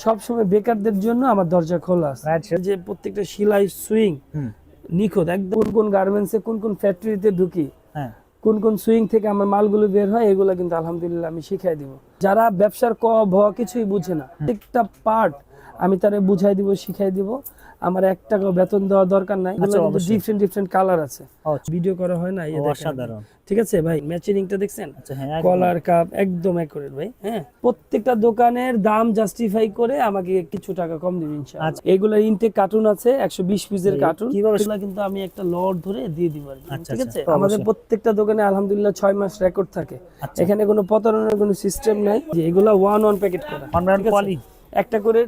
সবসময় বেকারদের জন্য আমার দরজা খোলা আছে। যে প্রত্যেকটা সেলাই সুইং নিখুঁত একদম, কোন কোন গার্মেন্টসে কোন কোন ফ্যাক্টরিতে ঢুকি, কোন কোন সুইং থেকে আমার মালগুলো বের হয়, এগুলো কিন্তু আলহামদুলিল্লাহ আমি শিখাই দিব। যারা ব্যবসার ক ভ কিছুই বুঝে না, প্রত্যেকটা পার্ট আমি তারা বুঝাই দিব, শিখাই দিব। আমার 1 টাকাও বেতন দেওয়ার দরকার নাই। ডিফারেন্ট ডিফারেন্ট কালার আছে, ভিডিও করা হয় না, অসাধারণ। ঠিক আছে ভাই, ম্যাচিংটা দেখছেন, কলার কাপ একদম অ্যাকুরেট ভাই। হ্যাঁ, প্রত্যেকটা দোকানের দাম জাস্টিফাই করে আমাকে কিছু টাকা কম দিবেন ইনশাআল্লাহ। এগুলা ইনটেক কার্টুন আছে 120 পিসের কার্টুন, এগুলা কিন্তু আমি একটা লট ধরে দিয়ে দিব। ঠিক আছে, আমাদের প্রত্যেকটা দোকানে আলহামদুলিল্লাহ 6 মাস রেকর্ড থাকে। এখানে কোনো প্রতারণার কোনো সিস্টেম নাই। যে এগুলা 1 প্যাকেট করা, একটা করে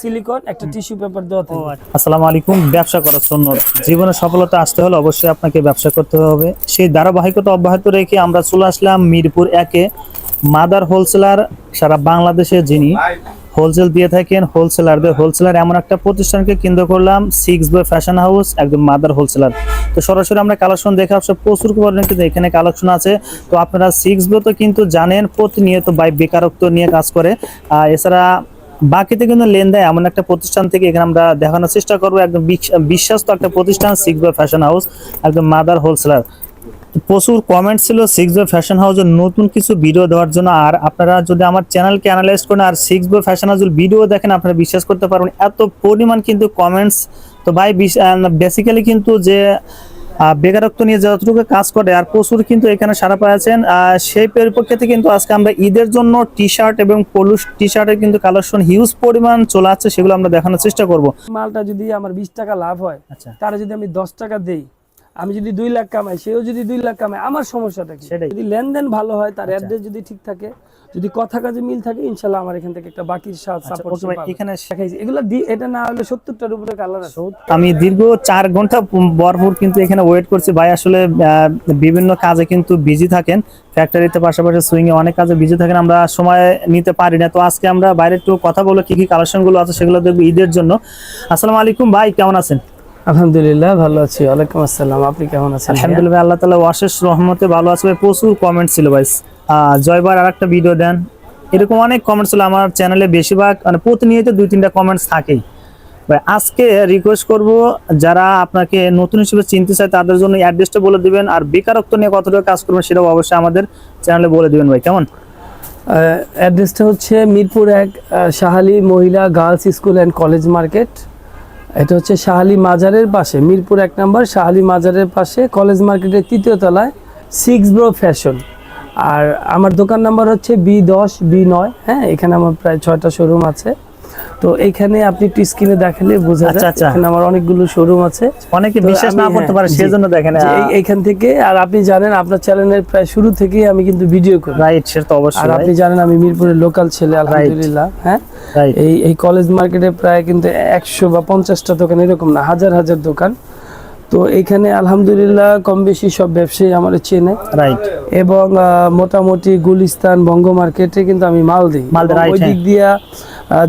সিলিকন, একটা টিস্যু পেপার দেওয়া থাকে। আসসালামু আলাইকুম। ব্যবসা করার জন্য জীবনে সফলতা আসতে হলে অবশ্যই আপনাকে ব্যবসা করতে হবে। সেই ধারাবাহিকতা অব্যাহত রেখে আমরা চলে আসলাম মিরপুর 1-এ মাদার হোলসেলার। সারা বাংলাদেশে যিনি হোলসেল দিয়ে থাকেন, হোলসেলার এমন একটা প্রতিষ্ঠানকে কেন্দ্র করলাম, 6 বয় ফ্যাশন হাউস, একদম মাদার হোলসেলার। তো সরাসরি আমরা কালেকশন দেখে আসলে প্রচুর পরিমাণে কিন্তু এখানে কালেকশন আছে। তো আপনারা 6 বয় তো কিন্তু জানেন প্রতিনিয়ত বেকারত্ব নিয়ে কাজ করে, এছাড়া বাকিতে কিন্তু লেন দেয় এমন একটা প্রতিষ্ঠান থেকে এখানে আমরা দেখানোর চেষ্টা করবো। একদম বিশ্বস্ত একটা প্রতিষ্ঠান 6 বয় ফ্যাশন হাউস, একদম মাদার হোলসেলার। প্রচুর কমেন্ট ছিল 6 বয় ফ্যাশন হাউসের নতুন কিছু ভিডিও দেওয়ার জন্য। আর আপনারা যদি আমার চ্যানেলকে অ্যানালাইজ করেন আর 6 বয় ফ্যাশন হাউসের ভিডিও দেখেন, আপনারা বিশ্বাস করতে পারবেন এত পরিমাণ কিন্তু কমেন্টস। তো ভাই বেসিক্যালি কিন্তু যে বেকারত্ব নিয়ে যতটুকু কাজ করে আর প্রচুর কিন্তু এখানে সারা পাচ্ছেন। সেই পরিপ্রেক্ষিতে কিন্তু আজকে আমরা ঈদের জন্য টি শার্ট এবং পলুস টি শার্টের কিন্তু কালেকশন হিউজ পরিমাণ চলে আসছে, সেগুলো আমরা দেখানোর চেষ্টা করব। মালটা যদি আমার 20 টাকা লাভ হয়, তারা যদি আমি 10 টাকা দেই, আমি যদি 2 লাখ কামাই, সেও যদি 2 লাখ কামায়, আমার সমস্যাটা কি? যদি লেনদেন ভালো হয়, তার অ্যাড্রেস যদি ঠিক থাকে, যদি কথা কাজে মিল থাকে, ইনশাআল্লাহ আমার এখান থেকে একটা বাকির সাপোর্ট এখানে দেখাইছি। এগুলো এটা না হলে 70টার উপরে কালার আছে। আমি দীর্ঘ 4 ঘন্টা ভরপুর কিন্তু এখানে ওয়েট করছি ভাই। আসলে বিভিন্ন কাজে কিন্তু বিজি থাকেন, ফ্যাক্টরিতে পাশাপাশি সুইং এ অনেক কাজে বিজি থাকেন, আমরা সময় নিতে পারি না। তো আজকে আমরা বাইরে একটু কথা বলে কি কি কালেকশন গুলো আছে সেগুলো দেখবো ঈদের জন্য। আসসালামু আলাইকুম ভাই, কেমন আছেন? আলহামদুলিল্লাহ ভালো আছি। ওয়ালাইকুম আসসালাম, আপনি কেমন আছেন? আলহামদুলিল্লাহ, আল্লাহ তাআলা অশেষ রহমতে ভালো আছে ভাই। প্রচুর কমেন্ট ছিল ভাই, জয়বার আরেকটা ভিডিও দেন, এরকম অনেক কমেন্ট ছিল আমার চ্যানেলে। বেশিরভাগ মানে প্রতিনিয়ত 2-3টা কমেন্টস থাকেই ভাই। আজকে রিকোয়েস্ট করব, যারা আপনাকে নতুন হিসেবে চিনতে চায় তাদের জন্য অ্যাড্রেসটা বলে দিবেন, আর বেকারত্ব নিয়ে কতটা কাজ করবেন সেটাও অবশ্যই আমাদের চ্যানেলে বলে দিবেন ভাই। কেমন? অ্যাড্রেসটা হচ্ছে মিরপুর 1 শাহালি মহিলা girls school and college market. এটা হচ্ছে শাহালি মাজারের পাশে, মিরপুর 1 নম্বর শাহালি মাজারের পাশে, কলেজ মার্কেটের 3য় তলায় 6 বয় ফ্যাশন। আর আমার দোকান নাম্বার হচ্ছে B10 B9। হ্যাঁ, এখানে আমার প্রায় 6টা শোরুম আছে। তো এইখানে আপনি একটু স্ক্রিনে দেখালে বোঝা যায় এখানে আমার অনেকগুলো শোরুম আছে। অনেকে বিশ্বাস না করতে পারে, সেজন্য দেখেন এইখান থেকে। আর আপনি জানেন আপনার চ্যানেলের প্রায় শুরু থেকেই আমি কিন্তু ভিডিও করি। রাইট, সেটা তো অবশ্যই। আর আপনি জানেন আমি মিরপুরের লোকাল ছেলে আলহামদুলিল্লাহ। হ্যাঁ, এই কলেজ মার্কেটে প্রায় কিন্তু 100 বা 50টা দোকান, এরকম না, হাজার হাজার দোকান। তো এখানে আলহামদুলিল্লাহ কম বেশি সব ব্যবসায়ী আমার চেনে। রাইট, এবং মোটামুটি গুলিস্তান বঙ্গ মার্কেটে কিন্তু আমি মাল দিই। ওই দিক দিয়া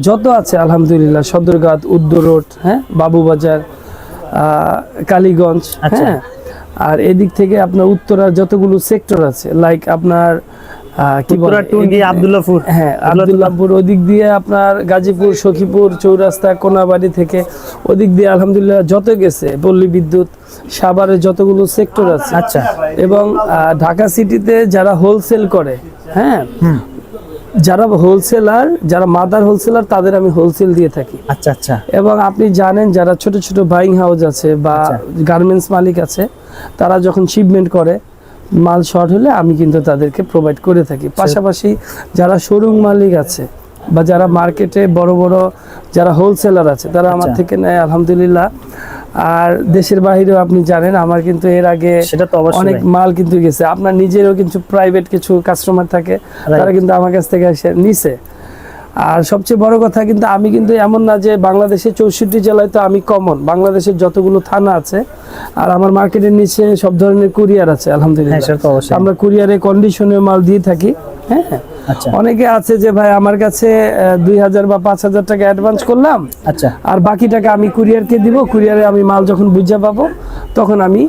যত আছে আলহামদুলিল্লাহ, সদরঘাট, উদ্দর রোড, হ্যাঁ, বাবুবাজার, কালীগঞ্জ, হ্যাঁ, আর এদিক থেকে আপনার উত্তরার যতগুলো সেক্টর আছে, লাইক আপনার কি বলে আব্দুল্লাহপুর, হ্যাঁ আব্দুল্লাহপুর, ওদিক দিয়ে আপনার গাজীপুর, সখীপুর, চৌরাস্তা, কোনাবাড়ি থেকে ওদিক দিয়ে আলহামদুলিল্লাহ যত গেছে, পল্লী বিদ্যুৎ, সাভারের যতগুলো সেক্টর আছে। আচ্ছা, এবং ঢাকা সিটিতে যারা হোলসেল করে, হ্যাঁ, যারা হোলসেলার, যারা মাদার হোলসেলার, তাদের আমি হোলসেল দিয়ে থাকি। আচ্ছা আচ্ছা। এবং আপনি জানেন যারা ছোট ছোট বাইং হাউস আছে বা গার্মেন্টস মালিক আছে, তারা যখন শিপমেন্ট করে, মাল শর্ট হলে আমি কিন্তু তাদেরকে প্রোভাইড করে থাকি। পাশাপাশি যারা শোরুম মালিক আছে বা যারা মার্কেটে বড় বড় যারা হোলসেলার আছে, তারা আমার থেকে নেয় আলহামদুলিল্লাহ। আর দেশের বাইরেও আপনি জানেন আমার কিন্তু এর আগে অনেক মাল কিন্তু গেছে। আপনার নিজেরও কিন্তু প্রাইভেট কিছু কাস্টমার থাকে, তারা কিন্তু আমার কাছ থেকে এসে নিছে। আর সবচেয়ে বড় কথা কিন্তু আমি কিন্তু এমন না যে বাংলাদেশের 64 জেলায় তো আমি কমন, বাংলাদেশের যতগুলো থানা আছে আর আমার মার্কেটের নিচে সব ধরনের কুরিয়ার আছে আলহামদুলিল্লাহ। আমরা কুরিয়ারে কন্ডিশনে মাল দিয়ে থাকি। হ্যাঁ, অনেকে আছে যে ভাই আমার কাছে 2000 বা 5000 টাকা অ্যাডভান্স করলাম, আচ্ছা, আর বাকি টাকা আমি কুরিয়ারকে দিব, কুরিয়ারে আমি মাল যখন বুঝা পাবো তখন আমি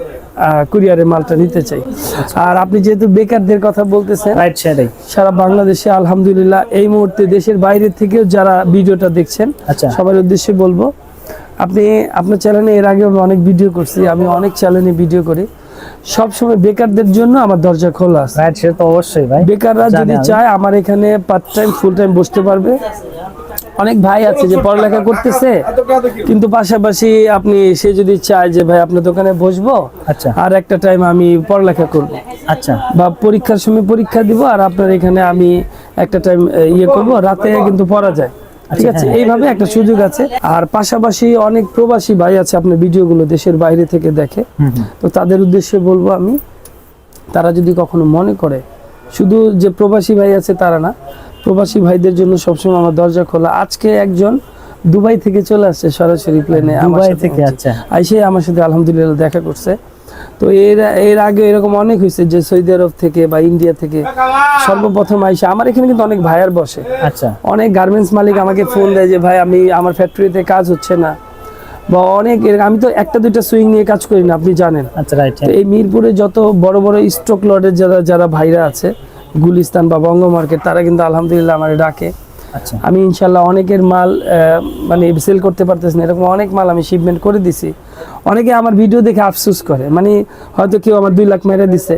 কুরিয়ারে মালটা নিতে চাই। আর আপনি যেহেতু বেকারদের কথা বলতেছেন, রাইট, সেটাই। সারা বাংলাদেশে আলহামদুলিল্লাহ এই মুহূর্তে দেশের বাইরে থেকেও যারা ভিডিওটা দেখছেন আচ্ছা। সবার উদ্দেশ্যে বলবো, আপনি আপনার চ্যানেলে এর আগে আমি অনেক ভিডিও করছি, আমি অনেক চ্যানেলে ভিডিও করি, সবসময় বেকারদের জন্য আমার দরজা খোলা আছে। রাইট, সেটা তো অবশ্যই ভাই। বেকাররা যদি চায় আমার এখানে পার্ট টাইম ফুল টাইম বসতে পারবে। অনেক ভাই আছে যে পড়ালেখা করতেছে কিন্তু পাশাপাশি সে যদি চায় যে ভাই আপনার দোকানে বসবো, আচ্ছা আর একটা টাইম আমি পড়ালেখা করব, আচ্ছা, বা পরীক্ষার সময় পরীক্ষা দিব আর আপনার এখানে আমি একটা টাইম করব, রাতে কিন্তু পড়া যায়, ঠিক আছে, এইভাবে একটা সুযোগ আছে। আর পাশাপাশি অনেক প্রবাসী ভাই আছে আপনার ভিডিওগুলো দেশের বাইরে থেকে দেখে, তো তাদের উদ্দেশ্যে বলবো আমি, তারা যদি কখনো মনে করে, শুধু যে প্রবাসী ভাই আছে তারা না, প্রবাসী ভাইদের জন্য সবসময় আমার দরজা খোলা। আজকে একজন দুবাই থেকে চলে আসছে সরাসরি প্লেনে, দুবাই থেকে, আচ্ছা, আইসে আমার সাথে আলহামদুলিল্লাহ দেখা করছে। তো এর আগে এরকম অনেক হয়েছে যে সৌদি আরব থেকে বা ইন্ডিয়া থেকে সর্বপ্রথম আইসে আমার এখানে কিন্তু অনেক ভাইয়ার বসে, আচ্ছা, অনেক গার্মেন্টস মালিক আমাকে ফোন দেয় যে ভাই আমার ফ্যাক্টরিতে কাজ হচ্ছে না, বা অনেক আমি তো একটা দুইটা সুইং নিয়ে কাজ করি না, আপনি জানেন। আচ্ছা, রাইট। তো এই মিরপুরে যত বড় বড় স্টক লটের যারা ভাইরা আছে, গুলিস্তান বা বঙ্গ মার্কেট, তারা কিন্তু আলহামদুলিল্লাহ আমার ডাকে। আচ্ছা, আমি ইনশাল্লাহ অনেকের মাল সেল করতে পারতেছি না, এরকম অনেক মাল আমি শিপমেন্ট করে দিছি। অনেকে আমার ভিডিও দেখে আফসোস করে, হয়তো কেউ আমার 2 লাখ মেরে দিছে,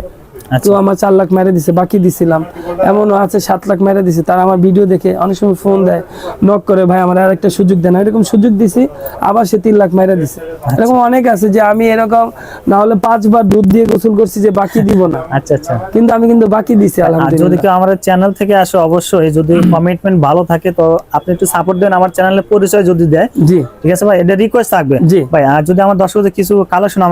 কেউ আমার 4 লাখ মেরে দিছে, বাকি দিছিলাম, এমনও আছে 7 লাখ মেরে দিছে। তারা আমার ভিডিও দেখে অনেক সময় ফোন দেয়, নক করে, ভাই আমার আর একটা সুযোগ দেন, এরকম সুযোগ দিছি, আবার সে 3 লাখ মেরে দিছে। এরকম অনেক আছে যে আমি এরকম না হলে 5 বার দুধ দিয়ে গোসল করছি যে বাকি দিব না, আচ্ছা, আচ্ছা, কিন্তু আমি বাকি দিছি আর আলহামদুলিল্লাহ। যদি কেউ আমাদের চ্যানেল থেকে আসে, অবশ্যই যদি কমিটমেন্ট ভালো থাকে তো আপনি একটু সাপোর্ট দেন, আমার চ্যানেলের পরিচয় যদি দেয়, জি ঠিক আছে ভাই, এটা রিকোয়েস্ট থাকবে জি ভাই। আর যদি আমার দর্শকদের কিছু কালেকশন